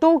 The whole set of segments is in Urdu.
2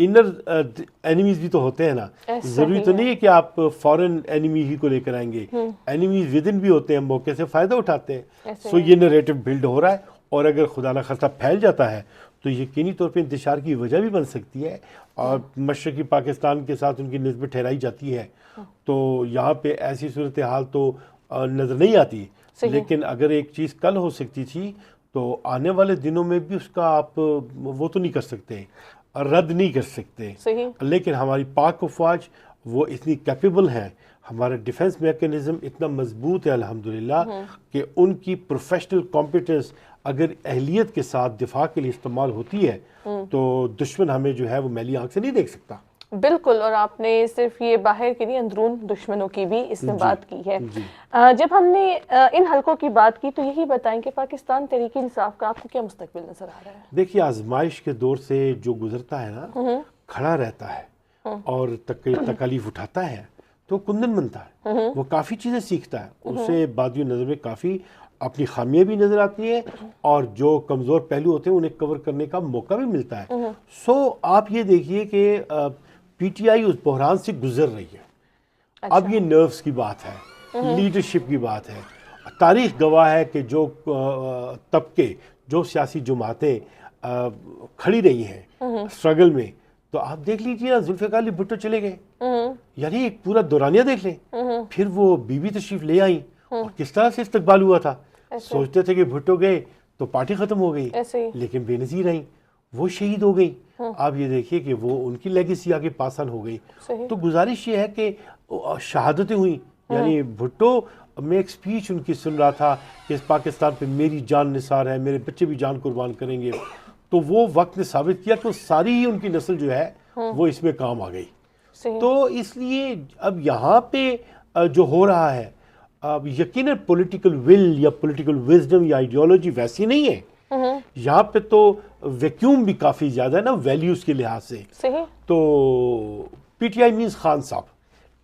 انر اینیمیز بھی تو ہوتے ہیں نا, ضروری تو نہیں ہے کہ آپ فورن اینیمی ہی کو لے کر آئیں گے, اینیمیز ود ان بھی ہوتے ہیں, موقع سے فائدہ اٹھاتے ہیں. سو یہ نریٹو بلڈ ہو رہا ہے, اور اگر خدا نہ خواستہ پھیل جاتا ہے تو یقینی طور پہ انتشار کی وجہ بھی بن سکتی ہے, اور مشرقی پاکستان کے ساتھ ان کی نسبت ٹھہرائی جاتی ہے, تو یہاں پہ ایسی صورتحال تو نظر نہیں آتی. لیکن اگر ایک چیز کل ہو سکتی تھی تو آنے والے دنوں میں بھی اس کا آپ وہ تو نہیں کر سکتے, رد نہیں کر سکتے. لیکن ہماری پاک افواج وہ اتنی کیپیبل ہیں, ہمارا ڈیفنس میکینزم اتنا مضبوط ہے الحمدللہ, کہ ان کی پروفیشنل کمپیٹنس اگر اہلیت کے ساتھ دفاع کے لیے استعمال ہوتی ہے تو دشمن ہمیں جو ہے وہ میلی آنکھ سے نہیں دیکھ سکتا. بالکل, اور آپ نے صرف یہ باہر کی نہیں, اندرون دشمنوں کی بھی اس میں بات کی ہے. جب ہم نے ان حلقوں کی بات کی تو یہی بتائیں کہ پاکستان تحریک انصاف کا آپ کو کیا مستقبل نظر آ رہا ہے؟ دیکھیے, آزمائش کے دور سے جو گزرتا ہے نا, کھڑا رہتا ہے اور تکالیف اٹھاتا ہے تو کندن بنتا ہے, وہ کافی چیزیں سیکھتا ہے, اسے بادی نظر میں کافی اپنی خامیاں بھی نظر آتی ہیں, اور جو کمزور پہلو ہوتے ہیں انہیں کور کرنے کا موقع بھی ملتا ہے. سو آپ یہ دیکھیے کہ پی ٹی آئی اس بحران سے گزر رہی ہے. اب یہ نروس کی بات ہے, لیڈرشپ کی بات ہے. تاریخ گواہ ہے کہ جو طبقے, جو سیاسی جماعتیں کھڑی رہی ہیں اسٹرگل میں, تو آپ دیکھ لیجیے ذوالفقار علی بھٹو چلے گئے, یعنی ایک پورا دورانیہ دیکھ لیں. پھر وہ بی بی تشریف لے آئیں, اور کس طرح سے استقبال ہوا تھا. سوچتے تھے کہ بھٹو گئے تو پارٹی ختم ہو گئی, لیکن بے نظیر آئیں, وہ شہید ہو گئی. آپ یہ دیکھیے کہ وہ ان کی لیگیسی آگے پاس آن ہو گئی. تو گزارش یہ ہے کہ شہادتیں ہوئیں, یعنی بھٹو میں ایک سپیچ ان کی سن رہا تھا کہ اس پاکستان پہ میری جان نثار ہے, میرے بچے بھی جان قربان کریں گے. تو وہ وقت نے ثابت کیا کہ ساری ہی ان کی نسل جو ہے وہ اس میں کام آ گئی. تو اس لیے اب یہاں پہ جو ہو رہا ہے, اب یقیناً پولیٹیکل ول یا پولیٹیکل وزڈم یا آئیڈیالوجی ویسی نہیں ہے. یہاں پہ تو ویکیوم بھی کافی زیادہ ہے نا ویلیوز کے لحاظ سے. تو P T I means Khan sahab,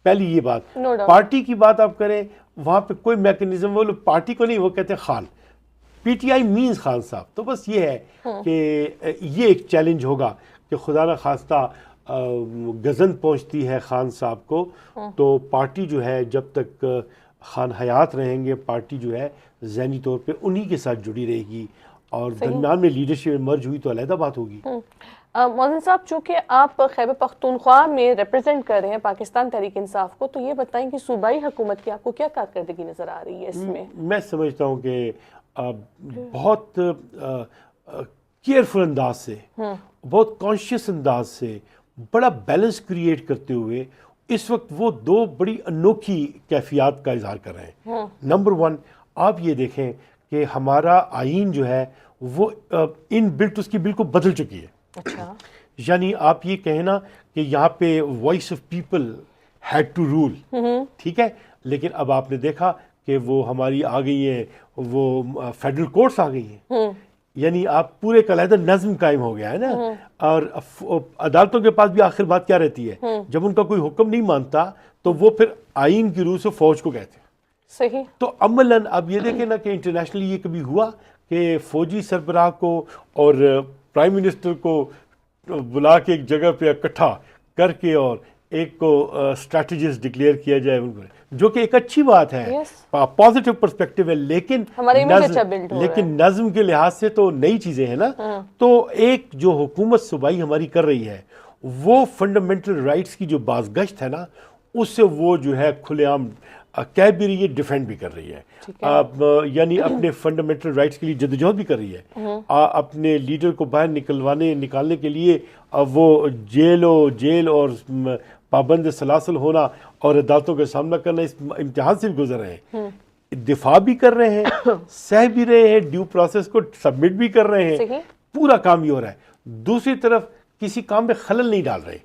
پہلی یہ بات. پارٹی کی بات آپ کریں, وہاں پہ کوئی میکنزم, وہ لوگ پارٹی کو نہیں, وہ کہتے ہیں Khan. P T I means Khan sahab. تو بس یہ ہے کہ یہ ایک چیلنج ہوگا کہ خدا نہ خواستہ گزن پہنچتی ہے خان صاحب کو, تو پارٹی جو ہے جب تک خان حیات رہیں گے, پارٹی جو ہے ذہنی طور پہ انہی کے ساتھ جڑی رہے گی, اور درمیان میں لیڈرشپ مرج ہوئی تو علیحدہ بات ہوگی. موزن صاحب, چونکہ آپ خیبر پختونخوا میں ریپرزینٹ کر رہے ہیں پاکستان تحریک انصاف کو, تو یہ بتائیں کہ صوبائی حکومت کی آپ کو کیا کارکردگی نظر آ رہی ہے اس میں؟ میں سمجھتا ہوں کہ بہت کیئرفل انداز سے, بہت کانشیس انداز سے, بڑا بیلنس کریٹ کرتے ہوئے اس وقت وہ دو بڑی انوکھی کیفیات کا اظہار کر رہے ہیں. نمبر ون, آپ یہ دیکھیں کہ ہمارا آئین جو ہے وہ ان بلٹ اس کی بالکل بدل چکی ہے. یعنی آپ یہ کہنا کہ یہاں پہ voice of people had to rule, ٹھیک ہے, لیکن اب آپ نے دیکھا کہ وہ ہماری آ گئی ہیں, وہ فیڈرل کورٹس آ گئی ہیں. یعنی آپ پورے کا علیحدہ نظم قائم ہو گیا ہے نا. اور عدالتوں کے پاس بھی آخر بات کیا رہتی ہے, جب ان کا کوئی حکم نہیں مانتا تو وہ پھر آئین کی روح سے فوج کو کہتے ہیں. صحیح. تو عملاً اب یہ دیکھیں نا کہ انٹرنیشنلی یہ کبھی ہوا کہ فوجی سربراہ کو اور پرائم منسٹر کو بلا کے ایک جگہ پہ اکٹھا کر کے اور ایک کو اسٹریٹجسٹ ڈکلیئر کیا جائے, جو کہ ایک اچھی بات ہے, پازیٹیو پرسپیکٹیو ہے, لیکن نظم کے لحاظ سے تو نئی چیزیں ہیں نا. تو ایک جو حکومت صوبائی ہماری کر رہی ہے وہ فنڈامنٹل رائٹس کی جو بازگشت ہے نا, اس سے وہ جو ہے کھلے عام کہہ بھی رہی ہے, ڈیفینڈ بھی کر رہی ہے. یعنی اپنے فنڈامنٹل رائٹس کے لیے جدوجہد بھی کر رہی ہے. اپنے لیڈر کو باہر نکالنے کے لیے وہ جیل اور پابند سلاسل ہونا اور عدالتوں کا سامنا کرنا, اس امتحان سے بھی گزر رہے ہیں. دفاع بھی کر رہے ہیں, سہ بھی رہے ہیں, ڈیو پروسیس کو سبمٹ بھی کر رہے ہیں, پورا کام یہ ہو رہا ہے. دوسری طرف کسی کام میں خلل نہیں ڈال رہے.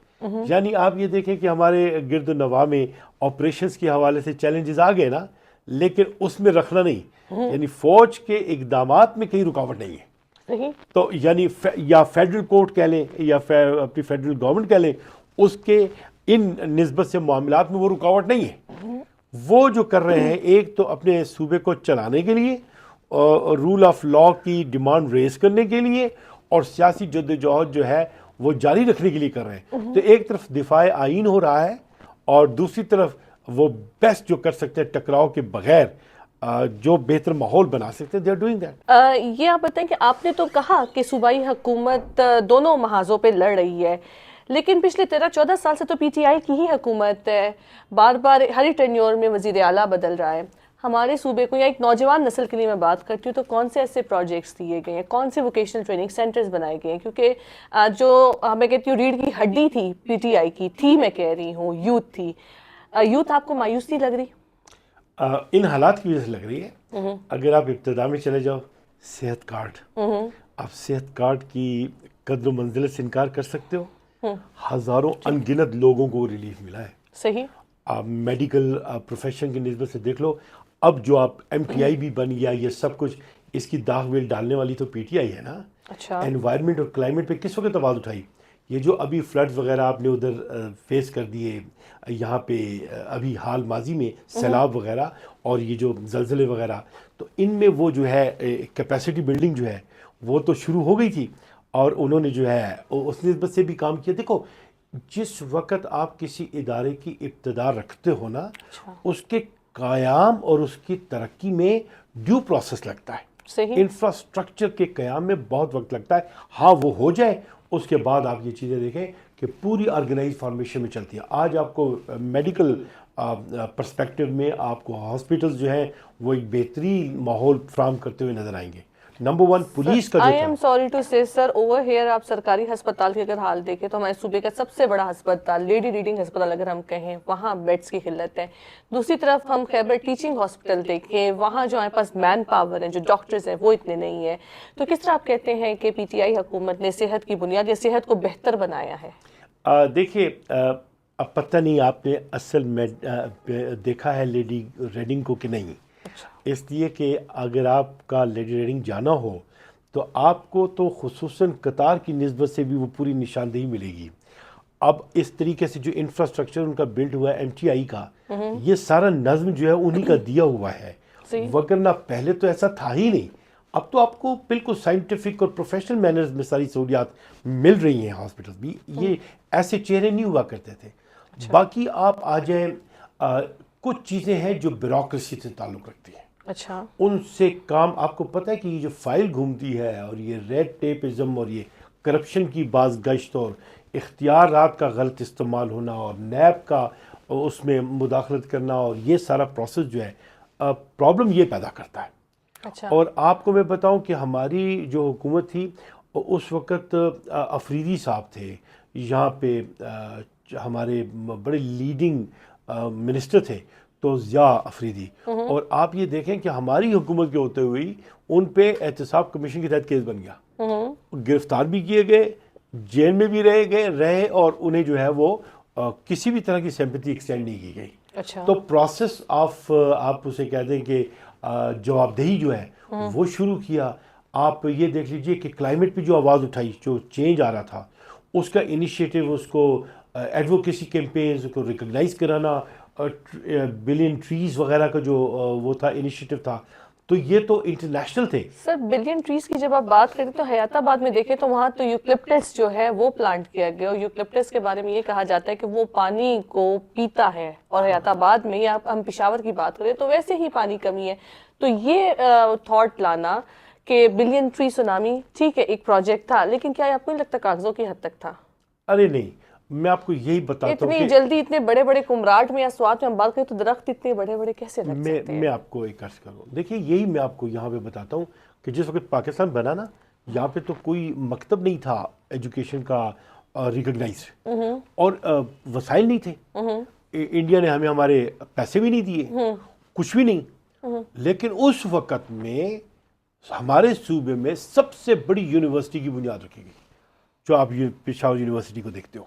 یعنی آپ یہ دیکھیں کہ ہمارے گرد و نواح میں آپریشنز کے حوالے سے چیلنجز آ گئے نا, لیکن اس میں رکھنا نہیں. یعنی فوج کے اقدامات میں کہیں رکاوٹ نہیں ہے. تو یعنی یا فیڈرل کورٹ کہہ لیں یا اپنی فیڈرل گورنمنٹ کہہ لیں, اس کے ان نسبت سے معاملات میں وہ رکاوٹ نہیں ہے. وہ جو کر رہے ہیں, ایک تو اپنے صوبے کو چلانے کے لیے, رول آف لا کی ڈیمانڈ ریز کرنے کے لیے, اور سیاسی جدوجہد جو ہے وہ جاری رکھنے کے لیے کر رہے ہیں. تو ایک طرف دفاع آئین ہو رہا ہے اور دوسری طرف وہ بیسٹ جو کر سکتے ہیں ٹکراؤ کے بغیر جو بہتر ماحول بنا سکتے ہیں, دے آر ڈوئنگ دیٹ. یہ آپ بتائیں کہ آپ نے تو کہا کہ صوبائی حکومت دونوں محاذوں پہ لڑ رہی ہے, لیکن پچھلے 13-14 سال سے تو پی ٹی آئی کی ہی حکومت ہے, بار بار ہر ہی ٹینیور میں وزیر اعلیٰ بدل رہا ہے. ہمارے صوبے کو یا ایک نوجوان نسل کے لیے میں بات کرتی ہوں تو کون سے ایسے پروجیکٹس دیے گئے ہیں, کون سے ووکیشنل ٹریننگ سینٹرز بنائے گئے ہیں, کیونکہ جو میں کہتی ہوں ریڑھ کی ہڈی تھی پی ٹی آئی کی تھی, میں کہہ رہی ہوں یوتھ تھی. یوتھ آپ کو مایوس نہیں لگ رہی؟ ان حالات کی وجہ سے لگ رہی ہے. اگر آپ ابتدا میں چلے جاؤ, صحت کارڈ, آپ صحت کارڈ کی قدر و منزلت سے انکار کر سکتے ہو؟ ہزاروں ان گنت لوگوں کو ریلیف ملا ہے. صحیح. آپ میڈیکل پروفیشن کی نسبت سے دیکھ لو, اب جو آپ ایم ٹی آئی بھی بن گیا, یہ سب کچھ اس کی داغ ویل ڈالنے والی تو پی ٹی آئی ہے نا. اچھا. انوائرمنٹ اور کلائمیٹ پہ کس وقت آواز اٹھائی؟ یہ جو ابھی فلڈز وغیرہ آپ نے ادھر فیس کر دیے, یہاں پہ ابھی حال ماضی میں سیلاب وغیرہ اور یہ جو زلزلے وغیرہ, تو ان میں وہ جو ہے کیپیسٹی بلڈنگ جو ہے وہ تو شروع ہو گئی تھی, اور انہوں نے جو ہے اس نسبت سے بھی کام کیا. دیکھو, جس وقت آپ کسی ادارے کی ابتدا رکھتے ہو نا, اس کے قیام اور اس کی ترقی میں ڈیو پروسیس لگتا ہے. صحیح. انفراسٹرکچر کے قیام میں بہت وقت لگتا ہے. ہاں وہ ہو جائے, اس کے بعد آپ یہ چیزیں دیکھیں کہ پوری آرگنائز فارمیشن میں چلتی ہے. آج آپ کو میڈیکل پرسپیکٹو میں آپ کو ہاسپٹلز جو ہیں وہ ایک بہترین ماحول فراہم کرتے ہوئے نظر آئیں گے. نمبر ون پولیس کا جو آئی ایم سوری ٹو سے سر, اوور ہیئر آپ سرکاری ہسپتال کے اگر حال دیکھیں تو ہمارے صوبے کا سب سے بڑا ہسپتال لیڈی ریڈنگ ہسپتال اگر ہم کہیں, وہاں بیڈس کی قلت ہے. دوسری طرف ہم خیبر ٹیچنگ ہاسپٹل دیکھیں, وہاں جو ہمارے پاس مین پاور ہیں, جو ڈاکٹرز ہیں وہ اتنے نہیں ہیں. تو کس طرح آپ کہتے ہیں کہ پی ٹی آئی حکومت نے صحت کی بنیاد یا صحت کو بہتر بنایا ہے؟ دیکھیے, اب پتہ نہیں آپ نے اصل دیکھا ہے لیڈی ریڈنگ کو کہ نہیں. اس لیے کہ اگر آپ کا لیڈی ریڈنگ جانا ہو تو آپ کو تو خصوصاً قطار کی نسبت سے بھی وہ پوری نشاندہی ملے گی. اب اس طریقے سے جو انفراسٹرکچر ان کا بلڈ ہوا ہے ایم ٹی آئی کا, یہ سارا نظم جو ہے انہی کا دیا ہوا ہے, وگرنہ پہلے تو ایسا تھا ہی نہیں. اب تو آپ کو بالکل سائنٹیفک اور پروفیشنل مینرز میں ساری سہولیات مل رہی ہیں. ہاسپٹل بھی یہ ایسے چہرے نہیں ہوا کرتے تھے. باقی آپ آ جائیں, کچھ چیزیں ہیں جو بیوروکریسی سے تعلق رکھتی ہیں. اچھا. ان سے کام, آپ کو پتہ ہے کہ یہ جو فائل گھومتی ہے اور یہ ریڈ ٹیپزم اور یہ کرپشن کی باز گشت اور اختیارات کا غلط استعمال ہونا اور نیب کا اس میں مداخلت کرنا, اور یہ سارا پروسیس جو ہے پرابلم یہ پیدا کرتا ہے. اچھا. اور آپ کو میں بتاؤں کہ ہماری جو حکومت تھی اس وقت افریدی صاحب تھے یہاں پہ, ہمارے بڑے لیڈنگ منسٹر تھے تو ضیاء افریدی, اور آپ یہ دیکھیں کہ ہماری حکومت کے ہوتے ہوئی ان پہ احتساب کمیشن کے تحت کیس بن گیا, گرفتار بھی کیے گئے, جیل میں بھی رہے اور انہیں جو ہے وہ کسی بھی طرح کی سمپتھی ایکسٹینڈ نہیں کی گئی. اچھا. تو پروسیس آف آپ اسے کہہ دیں کہ جواب دہی جو ہے وہ شروع کیا. آپ یہ دیکھ لیجئے کہ کلائمیٹ پہ جو آواز اٹھائی, جو چینج آ رہا تھا, اس کا انیشیٹو, اس کو ایڈوکیسی کیمپینز کو ریکگنائز کرانا, بلین ٹریز وغیرہ کا جو وہ تھا انیشیٹو تھا, تو یہ تو انٹرنیشنل تھے. سر بلین ٹریز کی جب آپ بات کریں تو حیات آباد میں دیکھیں تو وہاں تو یوکلپٹس جو ہے وہ پلانٹ کیا گیا, اور یوکلپٹس کے بارے میں یہ کہا جاتا ہے کہ وہ پانی کو پیتا ہے, اور حیات آباد میں یا ہم پشاور کی بات کریں تو ویسے ہی پانی کمی ہے. تو یہ تھاٹ لانا کہ بلین ٹری سونامی ٹھیک ہے ایک پروجیکٹ تھا, لیکن کیا آپ کو نہیں لگتا کاغذوں کی حد تک تھا؟ ارے نہیں, میں آپ کو یہی بتاتا ہوں اتنی جلدی اتنے بڑے بڑے کمراٹ میں یا سوات میں ہم بات کریں تو درخت اتنے بڑے بڑے کیسے لگ سکتے ہیں؟ میں آپ کو ایک عرض کروں, دیکھیے یہی میں آپ کو یہاں پہ بتاتا ہوں کہ جس وقت پاکستان بنا نا, یہاں پہ تو کوئی مکتب نہیں تھا ایجوکیشن کا ریکگنائز, اور وسائل نہیں تھے. انڈیا نے ہمیں ہمارے پیسے بھی نہیں دیے, کچھ بھی نہیں. لیکن اس وقت میں ہمارے صوبے میں سب سے بڑی یونیورسٹی کی بنیاد رکھی گئی, جو آپ پشاور یونیورسٹی کو دیکھتے ہو,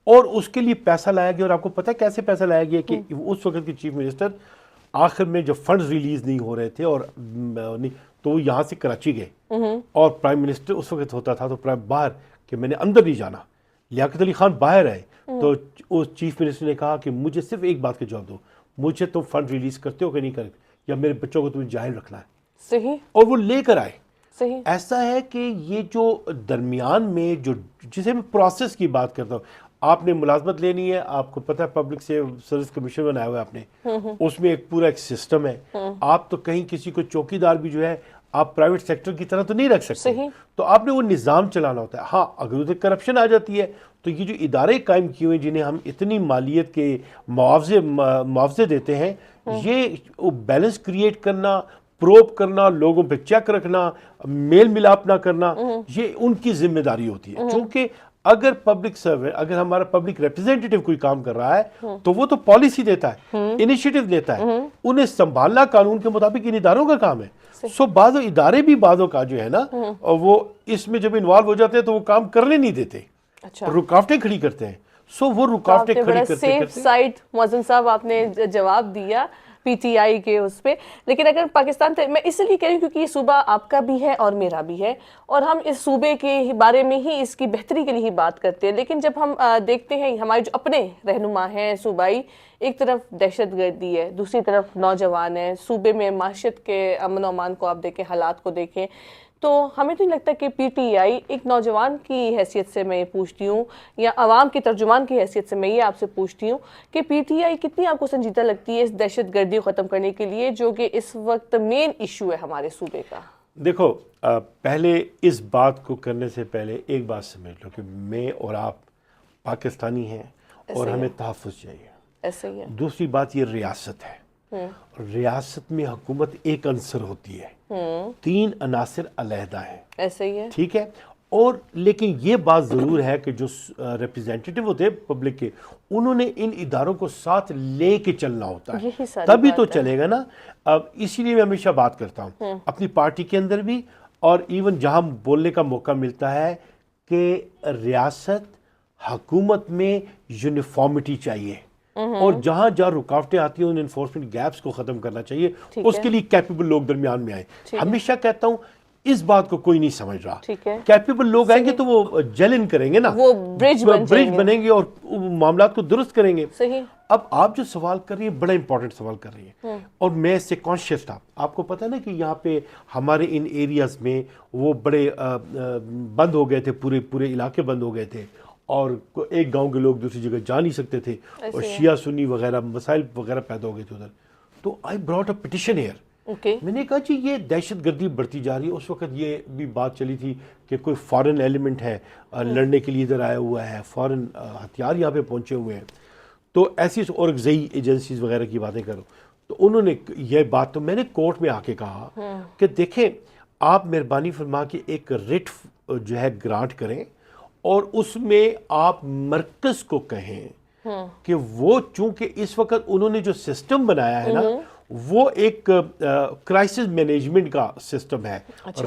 اور اس کے لیے پیسہ لایا گیا. اور آپ کو پتہ ہے کیسے پیسہ لایا گیا کہ اس وقت کے چیف منسٹر آخر میں جب فنڈز ریلیز نہیں ہو رہے تھے اور تو وہ یہاں سے کراچی گئے, اور پرائم منسٹر اس وقت ہوتا تھا تو باہر کہ میں نے اندر نہیں جانا, لیاقت علی خان باہر آئے تو اس چیف منسٹر نے کہا کہ مجھے صرف ایک بات کا جواب دو, مجھے تم فنڈ ریلیز کرتے ہو کہ نہیں کرتے, یا میرے بچوں کو تمہیں جاہل رکھنا ہے. صحیح. اور وہ لے کر آئے. صحیح. ایسا ہے کہ یہ جو درمیان میں جو جسے میں پروسیس کی بات کرتا ہوں، آپ نے ملازمت لینی ہے، آپ کو پتہ ہے پبلک سروس کمیشن بنایا ہوا ہے آپ نے، اس میں ایک پورا ایک سسٹم ہے. آپ تو کہیں کسی کو چوکی دار بھی جو ہے آپ پرائیویٹ سیکٹر کی طرح تو نہیں رکھ سکتے. صحیح. تو آپ نے وہ نظام چلانا ہوتا ہے. ہاں اگر ادھر کرپشن آ جاتی ہے تو یہ جو ادارے قائم کیے ہوئے جنہیں ہم اتنی مالیت کے معاوضے دیتے ہیں، یہ بیلنس کریٹ کرنا، پروب کرنا، لوگوں پہ چیک رکھنا، میل ملاپ نہ کرنا، یہ ان کی ذمہ داری ہوتی ہے. چونکہ اگر پبلک سرور، اگر ہمارا پبلک ریپرزینٹیٹیو کوئی کام کر رہا ہے تو وہ تو پالیسی دیتا ہے، انیشیٹو لیتا ہے، انہیں سنبھالنا قانون کے مطابق ان اداروں کا کام ہے. سو بعض ادارے بھی بعضوں کا جو ہے نا وہ اس میں جب انوالو ہو جاتے ہیں تو وہ کام کرنے نہیں دیتے، رکاوٹیں کھڑی کرتے ہیں. سو وہ رکاوٹیں کھڑی کرتے سیف سائڈ محسن صاحب آپ نے جواب دیا پی ٹی آئی کے اس پہ. لیکن اگر پاکستان میں اس لیے کہہ رہی ہوں کیونکہ یہ صوبہ آپ کا بھی ہے اور میرا بھی ہے، اور ہم اس صوبے کے بارے میں ہی، اس کی بہتری کے لیے ہی بات کرتے ہیں. لیکن جب ہم دیکھتے ہیں ہمارے جو اپنے رہنما ہیں صوبائی، ایک طرف دہشت گردی ہے، دوسری طرف نوجوان ہیں، صوبے میں معیشت کے امن و امان کو آپ دیکھیں، حالات کو دیکھیں، تو ہمیں تو نہیں لگتا کہ پی ٹی آئی ایک نوجوان کی حیثیت سے میں یہ پوچھتی ہوں، یا عوام کی ترجمان کی حیثیت سے میں یہ آپ سے پوچھتی ہوں کہ پی ٹی آئی کتنی آپ کو سنجیدہ لگتی ہے اس دہشت گردی کو ختم کرنے کے لیے، جو کہ اس وقت مین ایشو ہے ہمارے صوبے کا؟ دیکھو، پہلے اس بات کو کرنے سے پہلے ایک بات سمجھ لو کہ میں اور آپ پاکستانی ہیں اور ہمیں تحفظ چاہیے. ایسے ہی ہے. دوسری بات، یہ ریاست ہے. ریاست میں حکومت ایک عنصر ہوتی ہے، 3 عناصر علیحدہ ہیں. ایسے ہی ہے. ٹھیک ہے. اور لیکن یہ بات ضرور ہے کہ جو ریپرزینٹیٹیو ہوتے ہیں پبلک کے، انہوں نے ان اداروں کو ساتھ لے کے چلنا ہوتا ہے، تبھی تو چلے گا نا. اب اسی لیے میں ہمیشہ بات کرتا ہوں اپنی پارٹی کے اندر بھی، اور ایون جہاں بولنے کا موقع ملتا ہے کہ ریاست حکومت میں یونیفارمٹی چاہیے، اور جہاں جہاں رکاوٹیں آتی ہیں ان انفورسمنٹ گیپس کو ختم کرنا چاہیے. اس کے لیے کیپیبل لوگ درمیان میں آئیں. ہمیشہ کہتا ہوں اس بات کو کوئی نہیں سمجھ رہا. کیپیبل لوگ آئیں گے تو وہ جلن کریں گے نا، وہ برج بنیں گے اور معاملات کو درست کریں گے. صحیح. اب آپ جو سوال کر رہی ہیں بڑا امپورٹنٹ سوال کر رہی ہیں، اور میں اس سے کانشیس تھا. آپ کو پتہ نا کہ یہاں پہ ہمارے ان ایریاز میں وہ بڑے بند ہو گئے تھے، پورے علاقے بند ہو گئے تھے، اور ایک گاؤں کے لوگ دوسری جگہ جا نہیں سکتے تھے، اور شیعہ سنی وغیرہ مسائل وغیرہ پیدا ہو گئے تھے ادھر. تو آئی براٹ اے پٹیشن ہیئر. میں نے کہا جی یہ دہشت گردی بڑھتی جا رہی ہے. اس وقت یہ بھی بات چلی تھی کہ کوئی فارن ایلیمنٹ ہے لڑنے کے لیے ادھر آیا ہوا ہے، فارن ہتھیار یہاں پہ پہنچے ہوئے ہیں. تو ایسی اور غذائی ایجنسیز وغیرہ کی باتیں کرو. تو انہوں نے یہ بات، تو میں نے کورٹ میں آ کے کہا کہ دیکھیں آپ مہربانی فرما کے ایک ریٹ جو ہے گرانٹ کریں، اور اس میں آپ مرکز کو کہیں کہ وہ، چونکہ اس وقت انہوں نے جو سسٹم بنایا ہے نا وہ ایک کرائسس مینجمنٹ کا سسٹم ہے،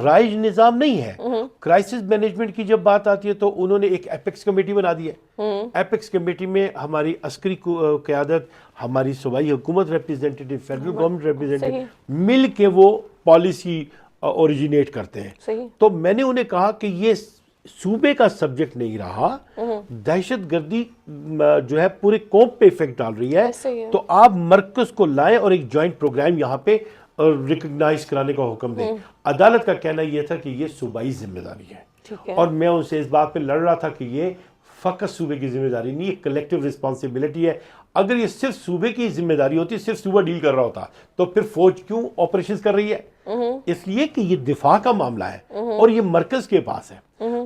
رائج نظام نہیں ہے. کرائسس مینجمنٹ کی جب بات آتی ہے تو انہوں نے ایک ایپیکس کمیٹی بنا دی ہے. ایپیکس کمیٹی میں ہماری عسکری قیادت، ہماری صوبائی حکومت ریپرزینٹیٹیو، فیڈرل گورنمنٹ ریپرزینٹیٹیو مل کے وہ پالیسی اوریجنیٹ کرتے ہیں. تو میں نے انہیں کہا کہ یہ صوبے کا سبجیکٹ نہیں رہا. دہشت گردی جو ہے پورے قوم پہ ایفیکٹ ڈال رہی ہے، تو آپ مرکز کو لائیں اور ایک جوائنٹ پروگرام یہاں پہ ریکگنائز کرانے کا حکم دیں. عدالت کا کہنا یہ تھا کہ یہ صوبائی ذمہ داری ہے، اور میں ان سے اس بات پہ لڑ رہا تھا کہ یہ فقط صوبے کی ذمہ داری نہیں، یہ کلیکٹیو رسپانسبلٹی ہے. اگر یہ صرف صوبے کی ذمہ داری ہوتی، صرف صوبہ ڈیل کر رہا ہوتا، تو پھر فوج کیوں آپریشنز کر رہی ہے؟ اس لیے کہ یہ دفاع کا معاملہ ہے اور یہ مرکز کے پاس ہے.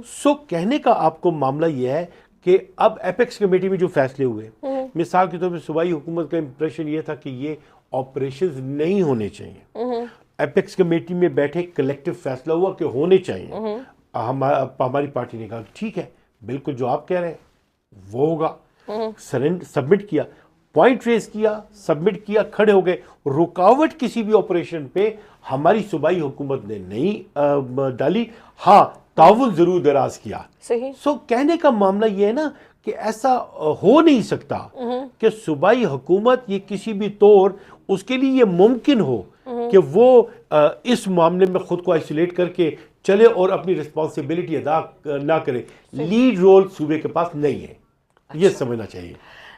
سو کہنے کا آپ کو معاملہ یہ ہے کہ اب ایپیکس کمیٹی میں جو فیصلے ہوئے، مثال کے طور پہ صوبائی حکومت کا امپریشن یہ تھا کہ یہ آپریشنز نہیں ہونے چاہیے. ایپیکس کمیٹی میں بیٹھے کلیکٹیو فیصلہ ہوا کہ ہونے چاہیے. ہماری پارٹی نے کہا ٹھیک ہے، بالکل جو آپ کہہ رہے ہیں وہ ہوگا. سبمٹ کیا، پوائنٹ ریز کیا، سبمٹ کیا، کھڑے ہو گئے. رکاوٹ کسی بھی آپریشن پہ ہماری صوبائی حکومت نے نہیں ڈالی، ہاں تعاون ضرور دراز کیا. سو کہنے کا معاملہ یہ ہے نا کہ ایسا ہو نہیں سکتا کہ صوبائی حکومت یہ کسی بھی طور اس کے لیے یہ ممکن ہو کہ وہ اس معاملے میں خود کو آئسولیٹ کر کے چلے اور اپنی رسپانسبلٹی ادا نہ کرے. لیڈ رول صوبے کے پاس نہیں ہے، یہ سمجھنا چاہیے.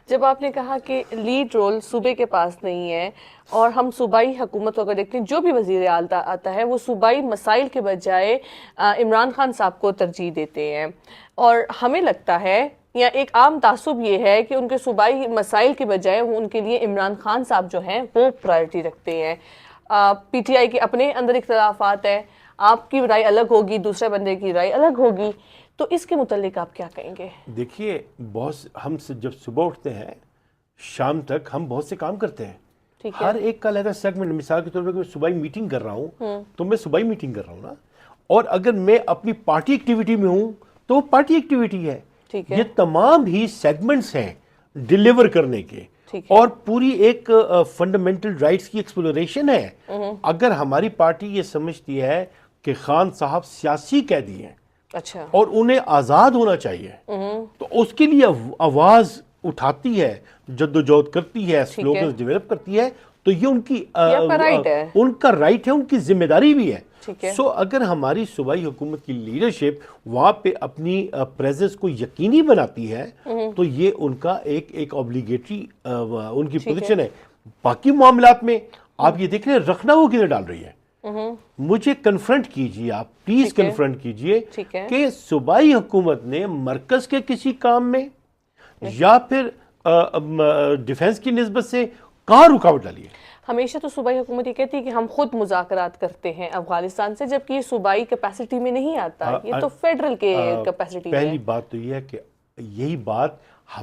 جب آپ نے کہا کہ لیڈ رول صوبے کے پاس نہیں ہے اور ہم صوبائی حکومت کو اگر دیکھتے ہیں جو بھی وزیر اعلیٰ آتا ہے وہ صوبائی مسائل کے بجائے عمران خان صاحب کو ترجیح دیتے ہیں، اور ہمیں لگتا ہے یا ایک عام تعصب یہ ہے کہ ان کے صوبائی مسائل کے بجائے وہ ان کے لیے عمران خان صاحب جو ہیں وہ پرائرٹی رکھتے ہیں۔ پی ٹی آئی کے اپنے اندر اختلافات ہیں، آپ کی رائے الگ ہوگی، دوسرے بندے کی رائے الگ ہوگی، تو اس کے متعلق آپ کیا کہیں گے؟ دیکھیے ہم جب صبح اٹھتے ہیں شام تک ہم بہت سے کام کرتے ہیں، ہر ایک کا علیحدہ سیگمنٹ، مثال کے طور پر میں صبح میٹنگ کر رہا ہوں تو میں صبح میٹنگ کر رہا ہوں نا، اور اگر میں اپنی پارٹی ایکٹیویٹی میں ہوں تو وہ پارٹی ایکٹیویٹی ہے، یہ تمام ہی سیگمنٹس ہیں ڈیلیور کرنے کے، اور پوری ایک فنڈامنٹل رائٹس کی ایکسپلوریشن ہے۔ اگر ہماری پارٹی یہ سمجھتی ہے کہ خان صاحب سیاسی قیدی ہیں اچھا، اور انہیں آزاد ہونا چاہیے، تو اس کے لیے آواز اٹھاتی ہے، جدوجہد کرتی ہے، سلوگنز ڈیولپ کرتی ہے، تو یہ ان کی ان کا رائٹ ہے، ان کی ذمہ داری بھی ہے۔ سو اگر ہماری صوبائی حکومت کی لیڈرشپ وہاں پہ اپنی پریزنس کو یقینی بناتی ہے تو یہ ان کا ایک اوبلیگیٹری ان کی پوزیشن ہے۔ باقی معاملات میں آپ یہ دیکھ رہے ہیں رکھنا وہ کدھر ڈال رہی ہے، مجھے کنفرنٹ کیجئے، آپ پلیز کنفرنٹ کیجئے کہ صوبائی حکومت نے مرکز کے کسی کام میں یا پھر ڈیفنس کی نسبت سے کہاں رکاوٹ ڈالی ہے۔ ہمیشہ تو صوبائی حکومت یہ کہتی ہے کہ ہم خود مذاکرات کرتے ہیں افغانستان سے، جبکہ یہ صوبائی کیپیسٹی میں نہیں آتا، یہ تو فیڈرل کے کیپیسٹی میں ہے۔ پہلی بات تو یہ ہے کہ یہی بات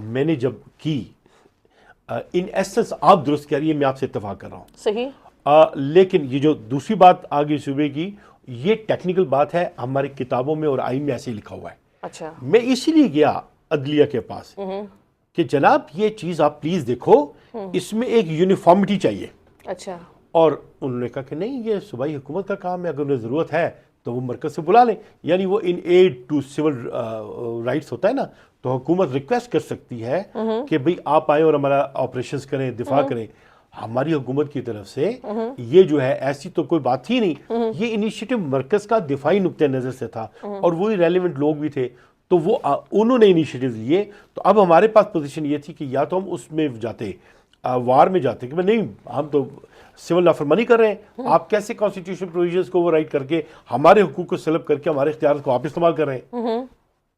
میں نے جب کی، ان ایسنس آپ درست کہہ رہی ہے، میں آپ سے اتفاق کر رہا ہوں، صحیح، لیکن یہ جو دوسری بات آگے صوبے کی، یہ ٹیکنیکل بات ہے، ہماری کتابوں میں اور آئین میں ایسے ہی لکھا ہوا ہے۔ اچھا، میں اسی لیے گیا عدلیہ کے پاس کہ جناب یہ چیز آپ پلیز دیکھو، اس میں ایک یونیفارمٹی چاہیے۔ اچھا، اور انہوں نے کہا کہ نہیں، یہ صوبائی حکومت کا کام ہے، اگر انہیں ضرورت ہے تو وہ مرکز سے بلا لیں، یعنی وہ ان ایڈ ٹو سول رائٹس ہوتا ہے نا، تو حکومت ریکویسٹ کر سکتی ہے کہ بھئی آپ آئیں اور ہمارا آپریشنز کریں، دفاع کریں۔ ہماری حکومت کی طرف سے یہ جو ہے ایسی تو کوئی بات ہی نہیں، یہ انیشیٹو مرکز کا دفاعی نقطہ نظر سے تھا، اور وہی ریلیونٹ لوگ بھی تھے، تو وہ انہوں نے انیشیٹیوز لیے۔ تو اب ہمارے پاس پوزیشن یہ تھی کہ یا تو ہم اس میں جاتے، وار میں جاتے کہ نہیں، ہم تو سول نافرمانی کر رہے ہیں، آپ کیسے کانسٹیٹیوشن پروویژنز کو اوور رائڈ کر کے ہمارے حقوق کو سلب کر کے ہمارے اختیارات کو آپ استعمال کر رہے ہیں۔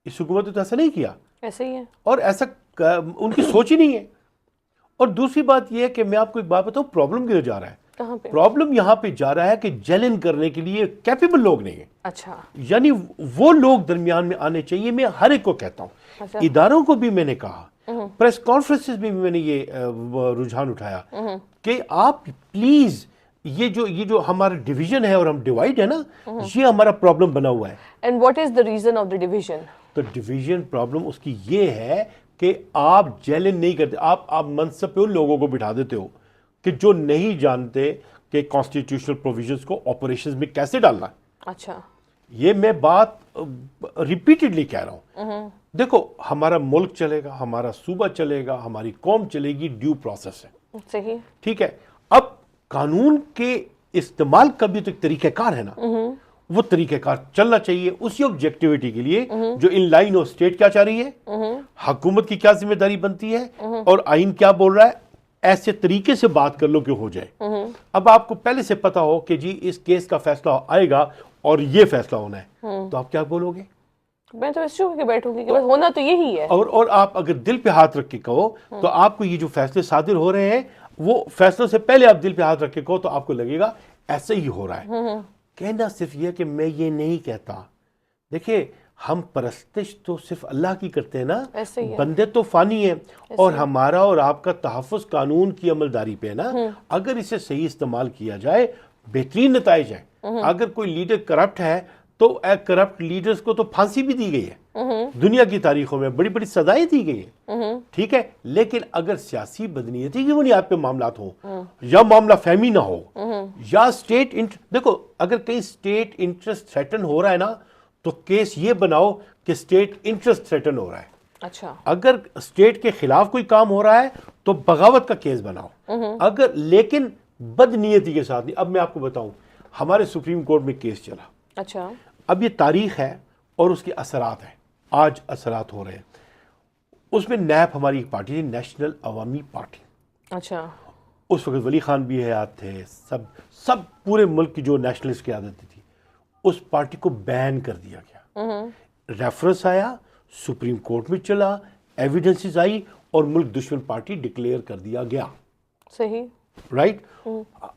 اس حکومت نے تو ایسا نہیں کیا، ایسے ہی ہے، اور ایسا ان کی سوچ ہی نہیں ہے۔ اور دوسری بات یہ ہے کہ میں آپ کو ایک بات بتاؤں، پرابلم کدھر جا رہا ہے؟ کہاں پہ؟ پرابلم یہاں پہ جا رہا ہے کہ جیلن کرنے کے لیے کیپیبل لوگ نہیں ہیں۔ اچھا، یعنی وہ لوگ درمیان میں آنے چاہیے۔ میں ہر ایک کو کہتا ہوں، اداروں کو بھی میں نے کہا، پریس کانفرنسز میں بھی میں نے یہ رجحان اٹھایا کہ آپ پلیز یہ جو ہمارا ڈویژن ہے اور ہم ڈیوائڈ ہے نا، یہ ہمارا پرابلم بنا ہوا ہے۔ And what is the reason of the division? تو ڈویژن پرابلم اس کی یہ ہے کہ آپ جیلن نہیں کرتے، آپ منصب پہ ان لوگوں کو بٹھا دیتے ہو کہ جو نہیں جانتے کہ کانسٹیٹیوشنل پروویژنز کو آپریشنز میں کیسے ڈالنا ہے۔ اچھا، یہ میں بات ریپیٹڈلی کہہ رہا ہوں۔ دیکھو، ہمارا ملک چلے گا، ہمارا صوبہ چلے گا، ہماری قوم چلے گی، ڈیو پروسیس ہے، صحیح، ٹھیک ہے۔ اب قانون کے استعمال کا بھی تو ایک طریقہ کار ہے نا، وہ طریقہ کار چلنا چاہیے اسی آبجیکٹیوٹی کے لیے جو ان لائن آف اسٹیٹ کیا چاہ رہی ہے، حکومت کی کیا ذمہ داری بنتی ہے، اور آئین کیا بول رہا ہے، ایسے طریقے سے بات کر لو کہ ہو جائے۔ اب آپ کو پہلے سے پتا ہو کہ جی اس کیس کا فیصلہ آئے گا اور یہ فیصلہ ہونا ہے، تو آپ کیا بولو گے؟ میں تو اس چوک کے بیٹھوں گی کہ بس ہونا تو یہی ہے۔ اور آپ اگر دل پہ ہاتھ رکھ کے کہو تو آپ کو یہ جو فیصلے صادر ہو رہے ہیں، وہ فیصلوں سے پہلے آپ دل پہ ہاتھ رکھ کے کہو تو آپ کو لگے گا ایسے ہی ہو رہا ہے۔ کہنا صرف یہ کہ میں یہ نہیں کہتا، دیکھیں ہم پرستش تو صرف اللہ کی کرتے ہیں نا، بندے تو فانی ہیں، اور ہمارا اور آپ کا تحفظ قانون کی عملداری پہ ہے نا۔ اگر اسے صحیح استعمال کیا جائے بہترین نتائج ہیں۔ اگر کوئی لیڈر کرپٹ ہے تو کرپٹ لیڈرز کو تو پھانسی بھی دی گئی ہے، دنیا کی تاریخوں میں بڑی بڑی سزائیں دی گئی ہیں، ٹھیک ہے۔ لیکن اگر سیاسی بدنیتی کی بنیاد پہ معاملات ہوں، یا معاملہ فہمی نہ ہو، یا اسٹیٹ دیکھو اگر کہیں اسٹیٹ انٹرسٹ تھریٹن ہو رہا ہے نا، تو کیس یہ بناؤ کہ اسٹیٹ انٹرسٹ تھریٹن ہو رہا ہے۔ اچھا، اگر اسٹیٹ کے خلاف کوئی کام ہو رہا ہے تو بغاوت کا کیس بناؤ، اگر لیکن بدنیتی کے ساتھ نہیں۔ اب میں آپ کو بتاؤں، ہمارے سپریم کورٹ میں کیس چلا، اچھا، اب یہ تاریخ ہے اور اس کے اثرات ہیں، آج اثرات ہو رہے ہیں۔ اس میں نیپ ہماری ایک پارٹی تھی, نیشنل عوامی پارٹی. اچھا. اس وقت ولی خان بھی حیات تھے, سب پورے ملک کی جو نیشنلسٹ قیادت تھی, اس پارٹی کو بین کر دیا گیا. ریفرنس آیا, سپریم کورٹ میں چلا, ایویڈنسز آئی, اور ملک دشمن پارٹی ڈکلیئر کر دیا گیا. صحیح. رائٹ.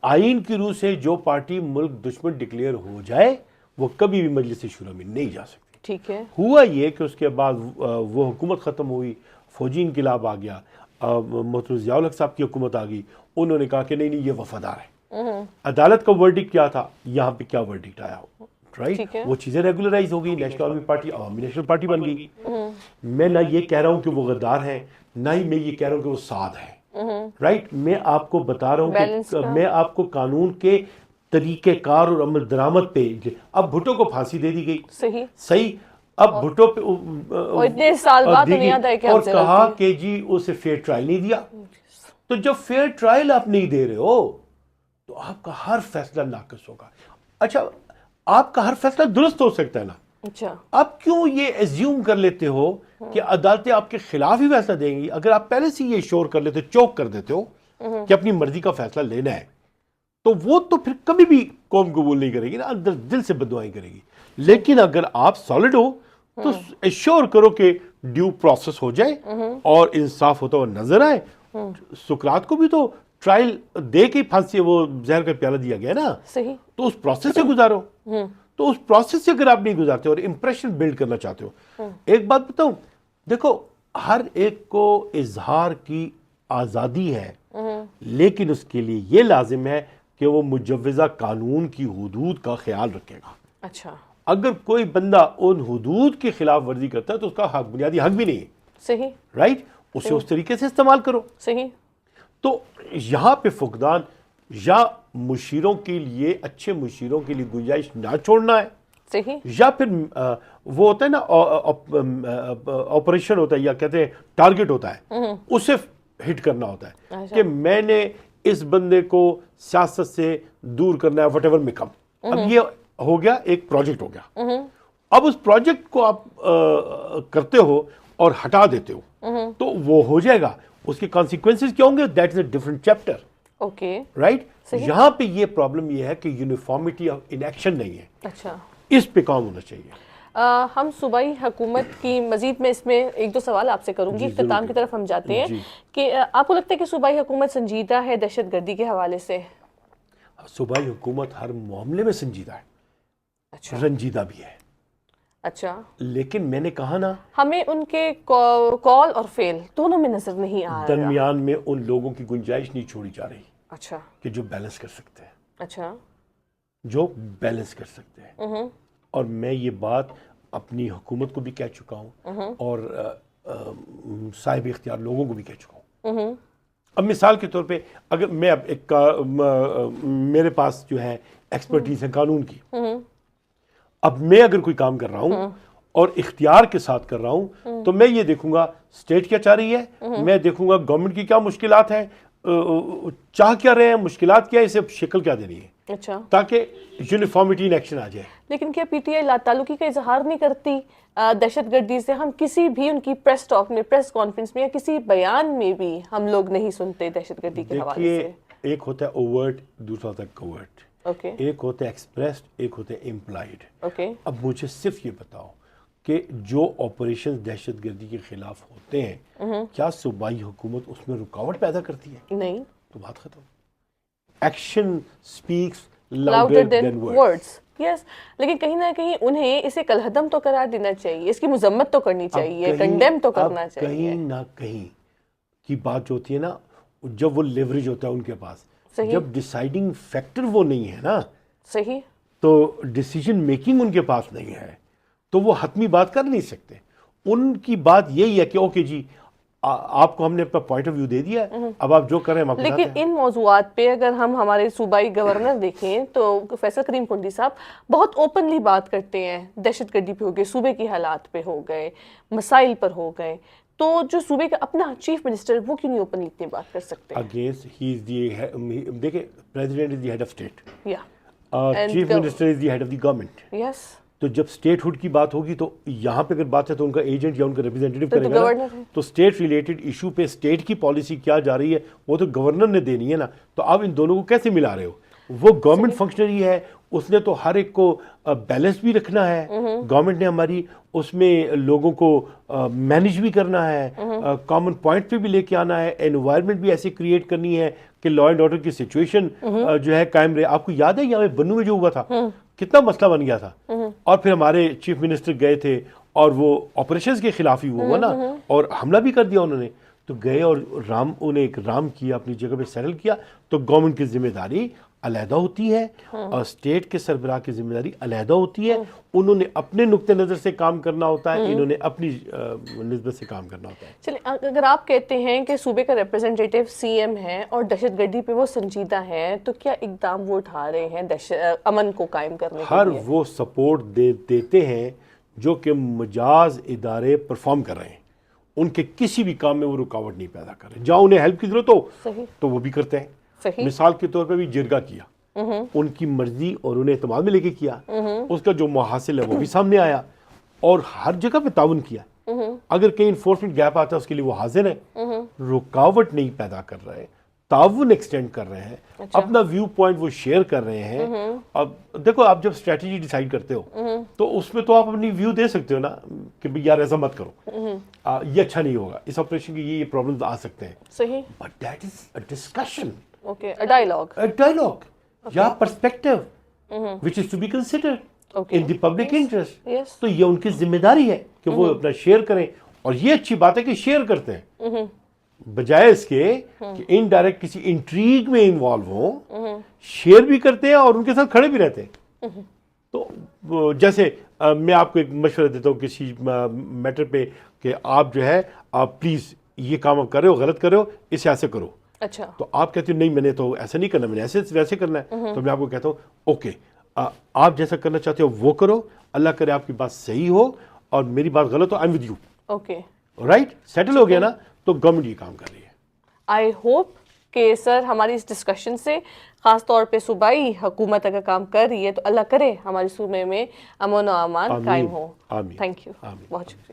آئین کی روح سے جو پارٹی ملک دشمن ڈکلیئر ہو جائے وہ کبھی بھی مجلس شورا میں نہیں جا سکتی. ٹھیک ہے. ہوا یہ کہ اس کے بعد وہ حکومت ختم ہوئی, فوجی انقلاب آ گیا, محترم ضیاء الحق صاحب کی حکومت آ گئی. انہوں نے کہا کہ نہیں یہ وفادار ہے. عدالت کا ورڈکٹ کیا تھا, یہاں پہ کیا ورڈکٹ آیا, رائٹ. وہ چیزیں ریگولرائز ہو گئی, نیشنل عوامی پارٹی عوامی نیشنل پارٹی بن گئی. میں نہ یہ کہہ رہا ہوں کہ وہ غدار ہیں, نہ ہی میں یہ کہہ رہا ہوں کہ وہ سعد ہیں. رائٹ. میں آپ کو بتا رہا ہوں کہ میں آپ کو قانون کے طریقہ کار اور عمل درآمد پہ, اب بھٹو کو پھانسی دے دی گئی. صحیح. اب بھٹو پہ اتنے سال بعد اور کہا کہ جی اسے فیئر ٹرائل نہیں دیا. تو جب فیئر ٹرائل آپ نہیں دے رہے ہو تو آپ کا ہر فیصلہ ناقص ہوگا. اچھا, آپ کا ہر فیصلہ درست ہو سکتا ہے نا. اچھا, آپ کیوں یہ ایزیوم کر لیتے ہو کہ عدالتیں آپ کے خلاف ہی فیصلہ دیں گی؟ اگر آپ پہلے سے یہ شور کر لیتے, چوک کر دیتے ہو کہ اپنی مرضی کا فیصلہ لینا ہے, تو وہ تو پھر کبھی بھی قوم قبول نہیں کرے گی نا, اندر دل سے بددعائیں کرے گی. لیکن اگر آپ سالڈ ہو تو ایشور کرو کہ ڈیو پروسیس ہو جائے اور انصاف ہوتا ہوا نظر آئے. سقراط کو بھی تو ٹرائل دے کے پھانسی, وہ زہر کا پیالہ دیا گیا نا. صحیح. تو اس پروسیس سے گزارو. تو اس پروسیس سے اگر آپ نہیں گزارتے اور امپریشن بلڈ کرنا چاہتے ہو, ایک بات بتاؤں, دیکھو ہر ایک کو اظہار کی آزادی ہے, لیکن اس کے لیے یہ لازم ہے کہ وہ مجوزہ قانون کی حدود کا خیال رکھے گا. اچھا. اگر کوئی بندہ ان حدود کی خلاف ورزی کرتا ہے تو اس کا حق, بنیادی حق بھی نہیں ہے. صحیح. رائٹ. اسے اس طریقے سے استعمال کرو. صحیح. تو یہاں پہ فقدان یا مشیروں کے لیے, اچھے مشیروں کے لیے گنجائش نہ چھوڑنا ہے. صحیح. یا پھر وہ ہوتا ہے نا آپریشن ہوتا ہے, یا کہتے ہیں ٹارگٹ ہوتا ہے, اسے ہٹ کرنا ہوتا ہے کہ میں نے اس بندے کو سیاست سے دور کرنا ہے, وٹ ایور میں کم. اب یہ ہو گیا, ایک پروجیکٹ ہو گیا. اب اس پروجیکٹ کو آپ کرتے ہو اور ہٹا دیتے ہو تو وہ ہو جائے گا. اس کے کانسیکوینسز کیا ہوں گے, that is a different chapter. Okay. Right. یہاں پہ یہ پرابلم یہ ہے کہ یونیفارمٹی آف ان ایکشن نہیں ہے. اچھا. اس پہ کام ہونا چاہیے. ہم صوبائی حکومت کی مزید میں اس میں ایک دو سوال آپ سے کروں گی, اختتام کی طرف ہم جاتے ہیں, کہ آپ کو لگتا ہے کہ صوبائی حکومت سنجیدہ ہے دہشت گردی کے حوالے سے؟ صوبائی حکومت ہر معاملے میں سنجیدہ ہے. اچھا. رنجیدہ بھی ہے. اچھا. لیکن میں نے کہا نا, ہمیں ان کے کال اور فیل دونوں میں نظر نہیں آ رہا. درمیان میں ان لوگوں کی گنجائش نہیں چھوڑی جا رہی. اچھا. کہ جو بیلنس کر سکتے ہیں. اچھا. جو بیلنس کر سکتے ہیں. اور میں یہ بات اپنی حکومت کو بھی کہہ چکا ہوں اور صاحب اختیار لوگوں کو بھی کہہ چکا ہوں. اب مثال کے طور پہ اگر میں اب میرے پاس جو ہے ایکسپرٹیز ہے قانون کی, اب میں اگر کوئی کام کر رہا ہوں اور اختیار کے ساتھ کر رہا ہوں تو میں یہ دیکھوں گا اسٹیٹ کیا چاہ رہی ہے, میں دیکھوں گا گورنمنٹ کی کیا مشکلات ہیں, چاہ کیا رہے ہیں, مشکلات کیا ہے, اسے شکل کیا دینی ہے. اچھا. تاکہ یونیفارمٹی ان ایکشن آ جائے. لیکن کیا پی ٹی آئی لا تعلقی کا اظہار نہیں کرتی دہشت گردی سے؟ ہم کسی بھی ان کی پریس ٹاک میں, پریس کانفرنس میں یا کسی بیان میں بھی ہم لوگ نہیں سنتے دہشت گردی کے حوالے سے. ایک ہوتا ہے اوورٹ, دوسرا ہوتا ہے کوورٹ. ایک ہوتا ہے ایکسپریسڈ, ایک ہوتا ہے امپلائڈ. اب مجھے صرف یہ بتاؤ کہ جو آپریشن دہشت گردی کے خلاف ہوتے ہیں, کیا صوبائی حکومت اس میں رکاوٹ پیدا کرتی ہے؟ نہیں. تو بات ختم. Action speaks louder than words. Yes. لیکن کہیں نہ کہیں انہیں اسے کالعدم تو قرار دینا چاہیے, اس کی مذمت تو کرنی چاہیے, کنڈیم تو کرنا چاہیے. کہیں نہ کہیں کی بات جو ہوتی ہے نا, جب وہ لیوریج ہوتا ہے ان کے پاس, جب ڈیسائیڈنگ فیکٹر وہ نہیں ہے نا, صحیح, تو ڈیسیجن میکنگ ان کے پاس نہیں ہے, تو وہ حتمی بات کر نہیں سکتے. ان کی بات یہی ہے کہ اوکے جی آپ کو ہم نے اپنا پوائنٹ آف ویو دے دیا ہے, اب آپ جو کریں ہم آپ. لیکن ان موضوعات پہ اگر ہم ہمارے صوبائی گورنر دیکھیں تو فیصل کریم کنڈی صاحب بہت اوپنلی بات کرتے ہیں. دہشت گردی پہ ہو گئے, صوبے کی حالات پہ ہو گئے, مسائل پر ہو گئے, تو جو صوبے کا اپنا چیف منسٹر وہ کیوں نہیں اوپنلی اتنی بات کر سکتے؟ اگینسٹ ہی از دی, دیکھیں president is the head of state, یا chief minister is the head of the government. Yes. تو جب اسٹیٹ ہوڈ کی بات ہوگی تو یہاں پہ اگر بات ہے تو ان کا ایجنٹ یا ان کا ریپرزینٹیٹیو تو کرے گا گورنر نا. ہے. تو اسٹیٹ ریلیٹڈ ایشو پہ اسٹیٹ کی پالیسی کیا جا رہی ہے وہ تو گورنر نے دینی ہے نا. تو آپ ان دونوں کو کیسے ملا رہے ہو؟ وہ گورنمنٹ فنکشنری ہے, اس نے تو ہر ایک کو بیلنس بھی رکھنا ہے. گورنمنٹ نے ہماری اس میں لوگوں کو مینیج بھی کرنا ہے, کامن پوائنٹ پہ بھی لے کے آنا ہے, انوائرمنٹ بھی ایسی کریٹ کرنی ہے کہ لا اینڈ آرڈر کی سچویشن جو ہے قائم رہے. آپ کو یاد ہے یہاں بنو میں جو ہوا تھا کتنا مسئلہ بن گیا تھا, اور پھر ہمارے چیف منسٹر گئے تھے اور وہ آپریشنز کے خلاف ہی ہوا نا, اور حملہ بھی کر دیا انہوں نے. تو گئے اور انہیں ایک رام کیا, اپنی جگہ پہ سیٹل کیا. تو گورنمنٹ کی ذمہ داری علیحدہ ہوتی ہے اور اسٹیٹ کے سربراہ کی ذمہ داری علیحدہ ہوتی ہے. انہوں نے اپنے نقطہ نظر سے کام کرنا ہوتا ہے, انہوں نے اپنی نسبت سے کام کرنا ہوتا ہے. چلیں, اگر آپ کہتے ہیں کہ صوبے کا ریپرزینٹیٹیو سی ایم ہے اور دہشت گردی پہ وہ سنجیدہ ہیں, تو کیا اقدام وہ اٹھا رہے ہیں امن کو قائم کرنے کے ہر لیے؟ وہ سپورٹ دیتے ہیں جو کہ مجاز ادارے پرفارم کر رہے ہیں. ان کے کسی بھی کام میں وہ رکاوٹ نہیں پیدا کر رہے. جہاں انہیں ہیلپ کی ضرورت ہو صحیح. تو وہ بھی کرتے ہیں. صحیح. مثال کے طور پہ بھی جرگا کیا, ان کی مرضی اور انہیں اعتماد میں لے کے کیا, اس کا جو محاصل ہے وہ بھی سامنے آیا, اور ہر جگہ پہ تعاون کیا. اگر کہیں انفورسمنٹ گیپ آتا ہے اس کے لیے وہ حاضر ہیں, رکاوٹ نہیں پیدا کر رہے, تعاون ایکسٹینڈ کر رہے ہیں, اپنا ویو پوائنٹ وہ شیئر کر رہے ہیں. اب دیکھو, آپ جب اسٹریٹجی ڈیسائیڈ کرتے ہو تو اس میں تو آپ اپنی ویو دے سکتے ہو نا کہ بھئی یار ایسا مت کرو, یہ اچھا نہیں ہوگا, اس آپریشن کے یہ پرابلمز آ سکتے ہیں. صحیح. But that is a discussion, okay, dialogue, یا perspective which is to be considered in the public interest. yes. تو یہ ان کی ذمہ داری ہے کہ وہ اپنا شیئر کریں, اور یہ اچھی بات ہے کہ شیئر کرتے ہیں, بجائے اس کے کہ انڈائریکٹ کسی انٹریگ میں انوالو ہوں. شیئر بھی کرتے ہیں اور ان کے ساتھ کھڑے بھی رہتے ہیں. تو جیسے میں آپ کو ایک مشورہ دیتا ہوں کسی میٹر پہ کہ آپ جو ہے آپ پلیز یہ کام آپ کر رہے ہو, غلط کر رہے ہو, اسے ایسے کرو. اچھا. تو آپ کہتے ہو نہیں میں نے تو ایسا نہیں کرنا, میں نے ایسے ویسے کرنا ہے. تو میں آپ کو کہتا ہوں اوکے, آپ جیسا کرنا چاہتے ہو وہ کرو, اللہ کرے آپ کی بات صحیح ہو اور میری بات غلط ہو, I am with you. Okay, right, settle ہو گیا نا. تو گورنمنٹ یہ کام کر رہی ہے. آئی ہوپ کہ سر ہماری اس ڈسکشن سے خاص طور پہ صوبائی حکومت اگر کام کر رہی ہے تو اللہ کرے ہمارے صوبے میں امن و امان قائم ہو. آمین. تھینک یو, آمین. بہت شکریہ.